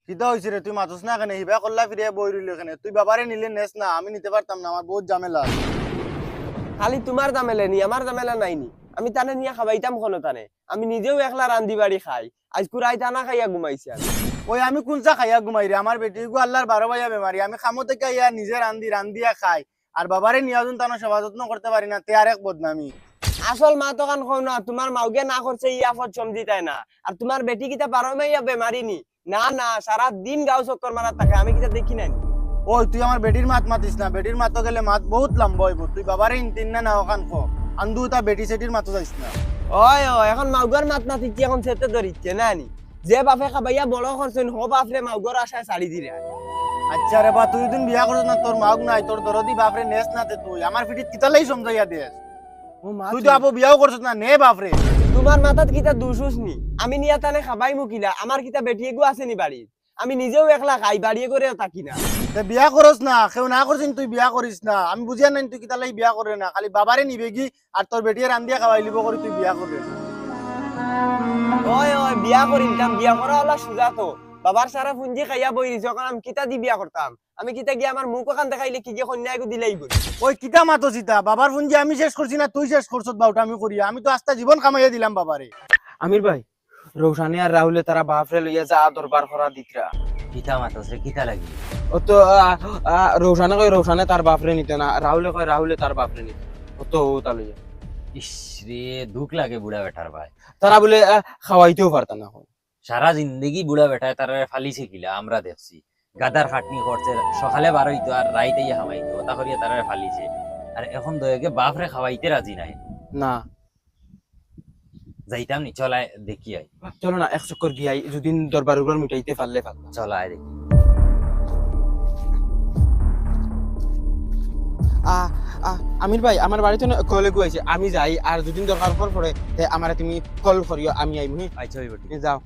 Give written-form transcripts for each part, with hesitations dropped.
কিতা হইছে রে তুই মাতস না কেন হিবা করলা ফিরে বই রইল কেন তুই বাবারে নিলে নেস না আমি নিতে পারতাম না আমার বহুত ঝামেলা আছে। খালি তোমার জামেলা নি আমার জামেলা নাই নি আমি তানে নিয়ে খাবাইতাম কোনো তানে আমি নিজেও একলা রান্ধি বাড়ি খাই আজ কুরাই টানা খাইয়া ঘুমাইছি আমি। ওই আমি কোনসা খাইয়া ঘুমাই রে আমার বেটি গো আল্লাহর 12 ভাইয়া বেমারি আমি খামো থেকে ইয়া নিজে রান্দিয়া খাই আর বাবারে নিয়া যখন তানো সেবা যত্ন করতে পারি না তে আর এক বদনামি। আসল মা তো কান খাও না তোমার মাউকে না করছে ইয়া ফত সমঝি তাই না আর তোমার বেটি কিতা 12 মাইয়া বেমারি নি না না সারা দিন গাও চক্কর মারা থাকে আমি কিতা দেখি নাই। ওই তুই আমার বেটির মাত মাতিস না বেটির মাতো গেলে মাত বহুত লম্বা হইব তুই বাবারে ইনতিন না ওখান খো আন্দু তা বেটি সেটির মাতো যাইস না। ওই এখন মাউগর মাত না তিচ্ছি এখন সেতে ধরিচ্ছে না নি যে বাপে খাবাইয়া বড় করছেন হো বাপরে মাউগর আশায় ছাড়ি দিলে। আচ্ছা রে বা তুই দিন বিয়া করছ না তোর মাউক নাই তোর দরদি বাপরে নেস না তে তুই আমার ফিটিত কিতালাই সমঝাইয়া দেস তুই তো আপু বিয়াও করছ না নে বাপরে। তোমার মাথাত কিতা দুসুস নি আমি নিয়া তানে খাবাই মুকিলা আমার কিতা বেটিয়ে গো আছে নি বাড়ি আমি নিজেও একলা খাই বাড়িয়ে করে থাকি না। তে বিয়া করছ না কেউ না করছিস তুই বিয়া করিস না আমি বুঝিয়া নাই তুই কিতালাই বিয়া করে না খালি বাবারে নিবে কি আর তোর বেটিয়ে রান্দিয়া খাওয়াই লিব করে তুই বিয়া করবে না। ওই ওই বিয়া করিম কাম বিয়া করা হলা সুজা তো বাবার সারা পুঞ্জি খাইয়া বই দিছ কারণ আমি কিতা দি বিয়া করতাম আমি কিতা গিয়ে আমার মুখ ওখান দেখাইলে কি যে কন্যা এগো দিলেই বল। ওই কিতা মাতো চিতা বাবার ফোন যে আমি শেষ করছি না তুই শেষ করছত বাউটা আমি করিয়া আমি তো আস্তা জীবন কামাইয়া দিলাম বাবারে। আমির ভাই রৌশানি আর রাহুলে তারা বাপরে লইয়া যা দরবার করা দিতরা কিতা মাতাস রে কিতা লাগি ও তো রৌশানে কয় রৌশানে তার বাপরে নিতে না রাহুলে কয় রাহুলে তার বাপরে নিতে ও তো তা লইয়া ইস রে দুঃখ লাগে বুড়া বেটার ভাই তারা বলে খাওয়াইতেও পারত না সারা জিন্দগি বুড়া বেটায় তারা ফালিছে কিলা আমরা দেখছি গাদার খাটনি করছে সকালে বার হইতো আর রাইতে খাওয়াইতো ওটা করিয়া তারা ফালিছে আর এখন দয়াকে বাপরে খাওয়াইতে রাজি নাই না যাইতাম নি চলায় দেখি আই চলো না এক চক্কর গিয়াই যদি দরবার উপর মিটাইতে পারলে পারলাম। চলায় দেখি আমির ভাই আমার বাড়িতে কলে গুয়াইছে আমি যাই আর দুদিন দরকার পড়ে আমারে তুমি কল করিও আমি আইমু আচ্ছা হইব ঠিক যাও।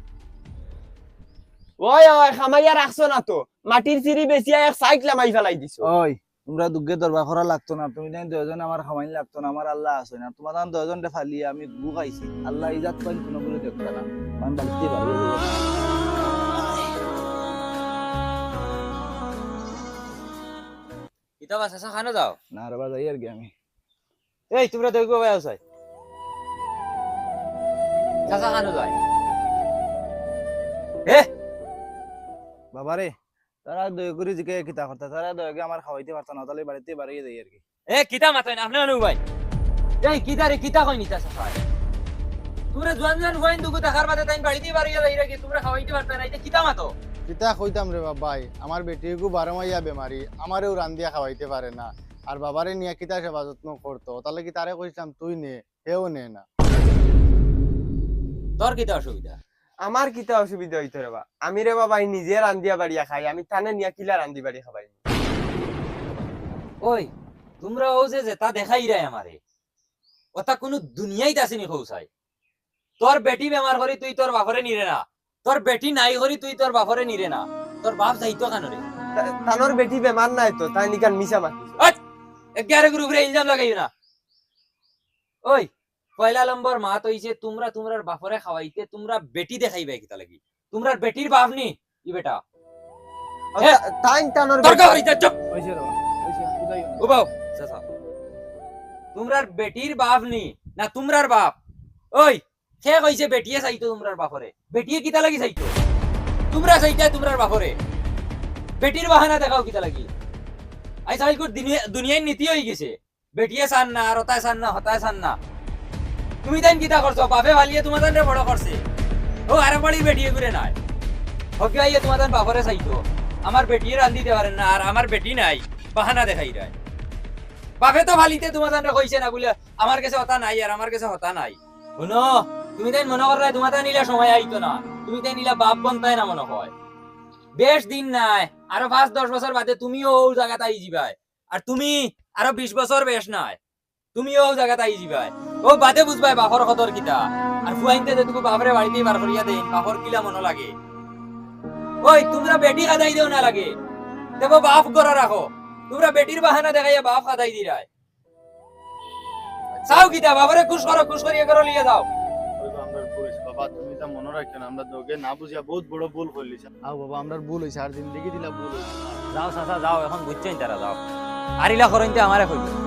ওই ওই খামাইয়া রাখছো না তো মাটির চিরি বেচিয়া এক সাইড লামাই ফেলাই দিছো। ওই তোমরা দুগ্গে দরবার করা লাগতো না তুমি জানি দুজন আমার খামাইন লাগতো না আমার আল্লাহ আছে না তোমার দুজন ফালিয়ে আমি গু খাইছি আল্লাহ ইজাত পাই কোনো বলে দেখতো না আমি বাড়িতে পারি কিতা বাস আসা খানো যাও না রে যাই আর কি আমি এই তোমরা দেখো ভাই আসাই চাচা খানো যায় বাবারে তারা দয়া করে জিকে কিতা করতে তারা দয়াকে আমার খাওয়াইতে পারতো না তাহলে বাড়িতে বাড়িয়ে যাই আর কি কিতা মাথায় না আপনার ভাই এই কিতা রে কিতা কই নিতা চাচা তোমরা জোয়ান জোয়ান হইন দুগু দেখার বাদে তাই বাড়িতে বাড়িয়ে যাই রে তোমরা খাওয়াইতে পারতা না এটা কিতা মাতো কিতা কইতাম রে বাবাই আমার বেটিগু 12 মাইয়া বেমারি আমারেও রান্দিয়া খাওয়াইতে পারে না আর বাবারে নিয়া কিতা সেবা যত্ন করতো তাহলে কি তারে কইতাম তুই নে হেও নে না। তোর কিতা অসুবিধা আমার কিতা অসুবিধা হইতো রে বা আমি রে বাবা নিজে রান্দিয়া বাড়িয়া খাই আমি তানে নিয়া কিলা রান্দি বাড়ি খাবাই। ওই তোমরা ও যে তা দেখাই রায় আমারে ওটা কোনো দুনিয়াই আসেনি কৌসাই তোর বেটি বেমার করি তুই তোর বাপরে নিরে না তোর বেটি নাই করি তুই তোর বাপরে নিরে না তোর বাপ যাইতো কেন রে তানোর বেটি বেমার নাই তো তাই নিকান মিছা মাতি এগারে গ্রুপে ইলজাম লাগাইও না। ওই পয়লা নম্বর মাত হইছে তোমরা তোমরার বাপরে খাওয়াইতে তোমরা বেটি দেখাইবে কিতা লাগি তোমরার বেটির বাপ নি ই বেটা তাই তানোর দরকার হইতে চুপ হইছে রে হইছে বুঝাই উবাও চাচা তোমরার বেটির বাপ নি না তোমরার বাপ ওই কে কইছে বেটিয়ে চাইতো তোমরার বাপরে বেটিয়ে কিতা লাগি চাইতো তোমরা চাইতে তোমরার বাপরে বেটির বাহানা দেখাও কিতা লাগি আই সাইকুর দুনিয়ার নীতি হয়ে গেছে বেটিয়ে চান না আর হতায় চান না হতায় চান না তুমি তাই কিতা করছো বাপে ভালিয়ে তোমাদের বড় করছে ও আরে বড়ি বেটিয়ে করে নাই হকে আইয়ে তোমাদের বাপরে চাইতো আমার বেটিয়ে রান্দিতে পারেন না আর আমার বেটি নাই বাহানা দেখাই রায় বাপে তো ভালিতে তোমাদের কইছে না বলে আমার কাছে হতা নাই আর আমার কাছে হতা নাই শুনো তুমি তাই মনে কর তোমার নিলে সময় আইতো না তুমি তাই নিলা বাপ বনতাই না মনে হয় বেশ দিন নাই আরো 5-10 বছর বাদে তুমিও ও জায়গাতে আই যাবাই আর তুমি আরো 20 বছর বেশ নাই তুমিও ও জায়গাতে আই যাবাই ও বাদে বুঝবাই বাপর কদর কিতা আর ফুয়াইতে যে তুমি বাপরে বাড়িতে বার করিয়া দেন বাপর কিলা মনে লাগে ওই তোমরা বেটি খাদাই দেও না লাগে দেখো বাপ করে রাখো তোমরা বেটির বাহানা দেখাইয়া বাপ খাদাই দিরাই চাও কিতা বাবারে খুশ করো খুশ করিয়া করো লিয়ে যাও বাবা তুমি তা মনে মনে রাখিও না আমরা তোকে না বুঝিয়া বহুত বড় ভুল করলি আও বাবা আমরা ভুল হইছে আর জিন্দগি দিলা ভুল হইছে যাও চাচা যাও এখন বুঝছেন তারা যাও আর ইলা করেন আমারে কইবে